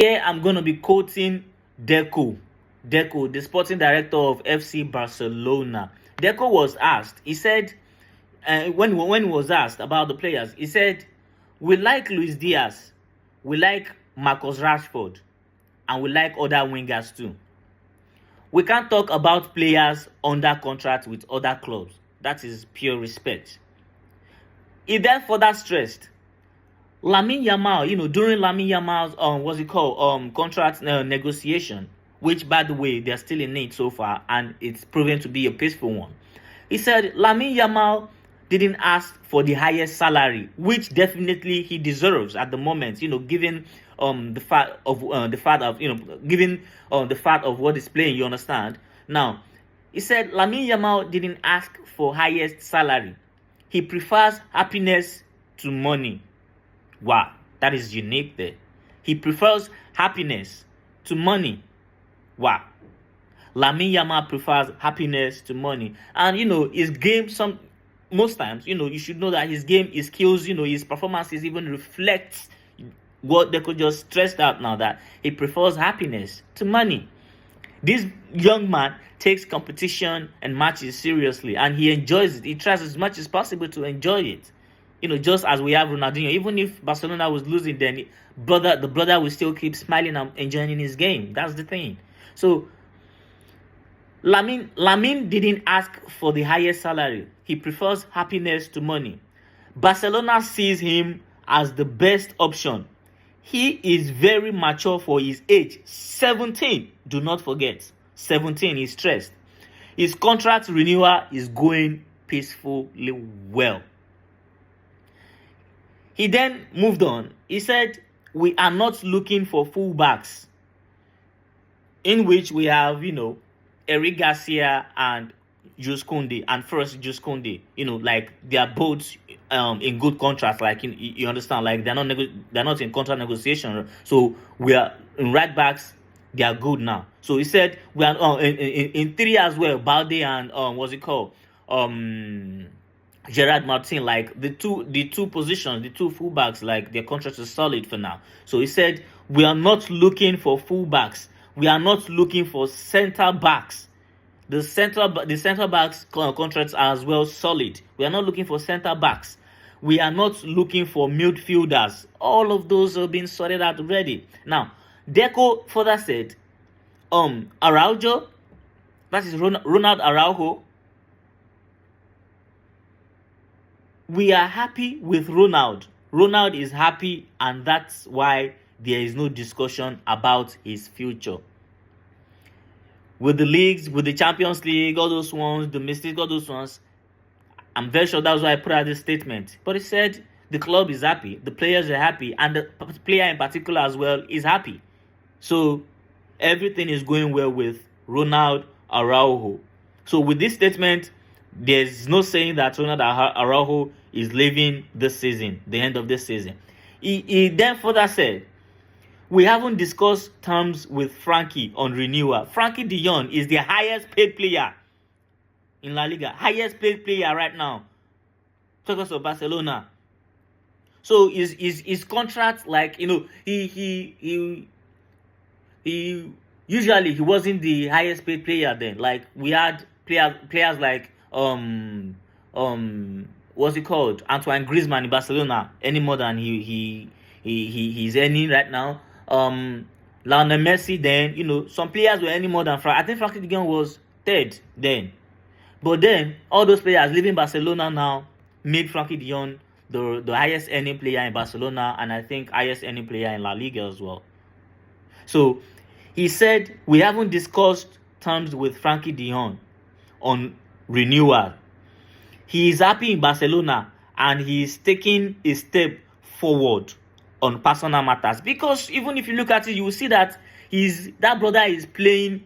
Here I'm going to be quoting Deco. Deco, the sporting director of FC Barcelona. Deco was asked, he said, when he was asked about the players, he said, we like Luis Diaz, we like Marcus Rashford, and we like other wingers too. We can't talk about players under contract with other clubs. That is pure respect. He then further stressed, Lamine Yamal, during Lamine Yamal's contract negotiation, which by the way they're still in it so far, and it's proven to be a peaceful one. He said Lamine Yamal didn't ask for the highest salary, which definitely he deserves at the moment. Given the fact of what he's playing, you understand. Now, he said Lamine Yamal didn't ask for highest salary. He prefers happiness to money. Wow, that is unique there. He prefers happiness to money. Wow. Lamine Yamal prefers happiness to money. And, his game, most times, you should know that his game, his skills, his performances even reflects what they could just stress out now, that he prefers happiness to money. This young man takes competition and matches seriously, and he enjoys it. He tries as much as possible to enjoy it. Just as we have Ronaldinho, even if Barcelona was losing, then the brother will still keep smiling and enjoying his game. That's the thing. So Lamine didn't ask for the highest salary. He prefers happiness to money. Barcelona sees him as the best option. He is very mature for his age. 17, do not forget. 17, he's stressed. His contract renewal is going peacefully well. He then moved on. He said, we are not looking for fullbacks, in which we have, Eric Garcia and Jules Koundé, and first Jules Koundé, like they are both in good contracts, like you understand, like they're not in contract negotiation. So we are in right backs, they are good now. So he said we are in three as well, Balde and Gerard Martin, like the two positions, the two fullbacks, like their contract is solid for now. So he said we are not looking for fullbacks. We are not looking for center backs. The center backs contracts are as well solid. We are not looking for center backs. We are not looking for midfielders. All of those have been sorted out already. Now, Deco further said, Araujo, that is Ronald Araujo. We are happy with Ronald. Ronald is happy, and that's why there is no discussion about his future. With the leagues, with the Champions League, all those ones, domestic, all those ones, I'm very sure that's why I put out this statement. But he said the club is happy, the players are happy, and the player in particular as well is happy. So everything is going well with Ronald Araujo. So with this statement, there's no saying that Ronald Araujo is leaving this season, the end of this season. He then further said, we haven't discussed terms with Frankie on renewal. Frankie de Jong is the highest paid player in La Liga. Highest paid player right now. Talk of Barcelona. So his contract, like, he usually he wasn't the highest paid player then. Like we had players like what's it called? Antoine Griezmann in Barcelona, any more than he's earning right now. Lionel Messi then, some players were any more than I think Frankie de Jong was third then. But then all those players leaving Barcelona now made Frankie de Jong the highest earning player in Barcelona, and I think highest earning player in La Liga as well. So he said we haven't discussed terms with Frankie de Jong on renewal. He is happy in Barcelona, and he is taking a step forward on personal matters, because even if you look at it, you will see that that brother is playing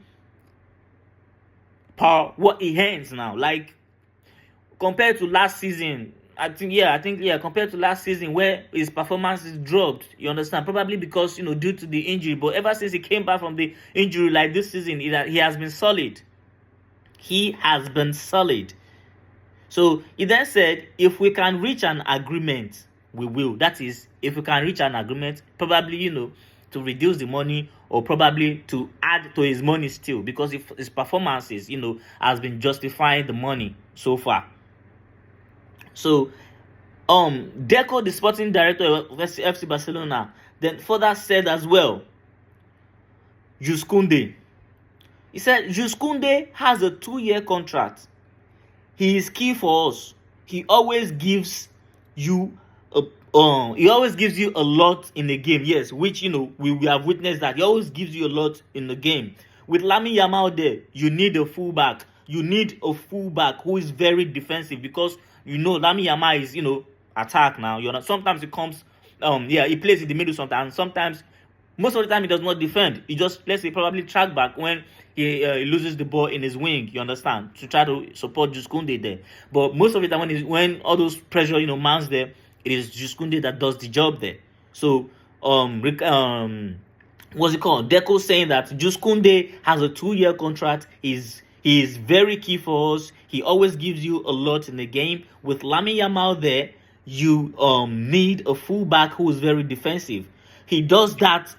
for what he earns now. Like compared to last season, I think compared to last season where his performance is dropped, you understand, probably because due to the injury. But ever since he came back from the injury, like this season, he has been solid. He has been solid. So he then said, if we can reach an agreement, we will. That is, if we can reach an agreement, probably, to reduce the money or probably to add to his money still, because if his performances, has been justifying the money so far. So Deco, the sporting director of FC Barcelona, then further said as well, Jules Koundé. He said Jules Koundé has a 2-year contract. He is key for us. He always gives you a lot in the game. Yes, which we have witnessed that. He always gives you a lot in the game. With Lamine Yamal there, you need a fullback. You need a fullback who is very defensive, because Lamine Yamal is attack now. Sometimes it comes he plays in the middle sometimes. Sometimes, most of the time, he does not defend. He just, let's say, probably track back when he loses the ball in his wing, you understand, to try to support Jules Koundé there. But most of the time, when all those pressure, mounts there, it is Jules Koundé that does the job there. So, what's it called? Deco saying that Jules Koundé has a 2-year contract. He is very key for us. He always gives you a lot in the game. With Lamine Yamal there, you need a fullback who is very defensive. He does that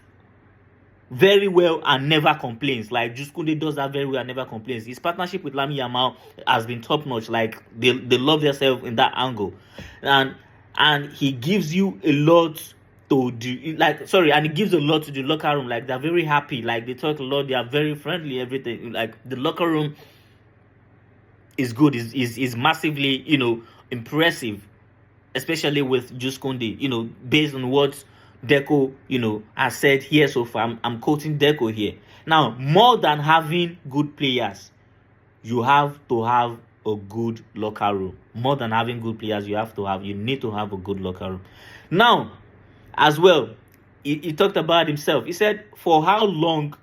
very well and never complains. Like Jules Koundé does that very well and never complains. His partnership with Lamine Yamal has been top notch. Like they love themselves in that angle, and he gives you a lot to do. And he gives a lot to the locker room. Like they're very happy. Like they talk a lot. They are very friendly. Everything. Like the locker room is good. Is massively impressive, especially with Jules Koundé. Based on what Deco, has said here so far. I'm quoting Deco here. Now, more than having good players, you have to have a good locker room. More than having good players, you need to have a good locker room. Now, as well, he talked about himself. He said, for how long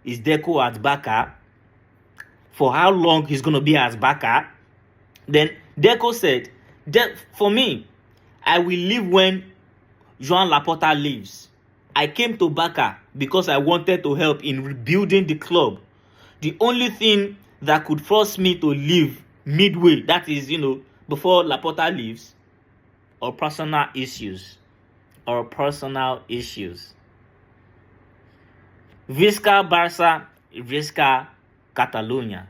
is Deco at Barca? For how long he's going to be at Barca? Then Deco said, for me, I will leave when Joan Laporta leaves. I came to Barca because I wanted to help in rebuilding the club. The only thing that could force me to leave midway, that is, before Laporta leaves, or personal issues. Visca Barça, Visca Catalonia.